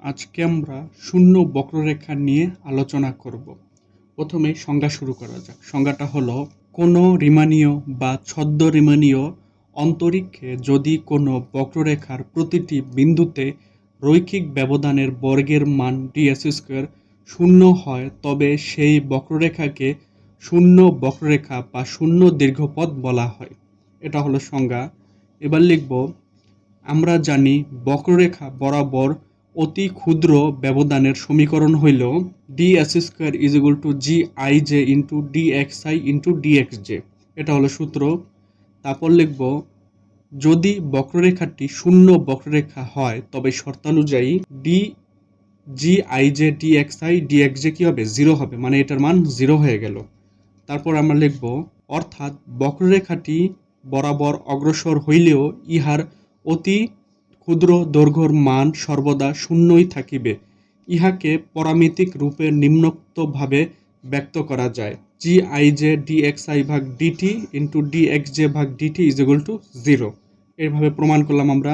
আজকে আমরা শূন্য বক্ররেখা নিয়ে আলোচনা করব। প্রথমে সংজ্ঞা শুরু করা যাক। সংজ্ঞাটা হলো, কোনো রিমানীয় বা ছদ্ম রিমানীয় অন্তরীক্ষে যদি কোনো বক্ররেখার প্রতিটি বিন্দুতে রৈখিক ব্যবধানের বর্গের মান dx² শূন্য হয়, তবে সেই বক্ররেখাকে শূন্য বক্ররেখা বা শূন্য দীর্ঘপথ বলা হয়। এটা হলো সংজ্ঞা। এবার লিখব, আমরা জানি বক্ররেখা বরাবর অতি ক্ষুদ্র ব্যবধানের সমীকরণ হইল d(s²) = gij * dxi * dxj। এটা হলো সূত্র। তারপর লিখব, যদি বক্ররেখাটি শূন্য বক্ররেখা হয় তবে শর্তানুযায়ী gij dxi dxj কি হবে? 0 হবে, মানে এটার মান 0 হয়ে গেল। তারপর আমরা লিখব, অর্থাৎ বক্ররেখাটি বরাবর অগ্রসর হইলেও ইহার অতি ক্ষুদ্র দৈর্ঘ্যের মান সর্বদা শূন্যই থাকিবে। ইহাকে পরামিতিক রূপে নিম্নোক্তভাবে ব্যক্ত করা যায়: gij dxi/dt * dxj/dt = 0। এইভাবে প্রমাণ করলাম আমরা।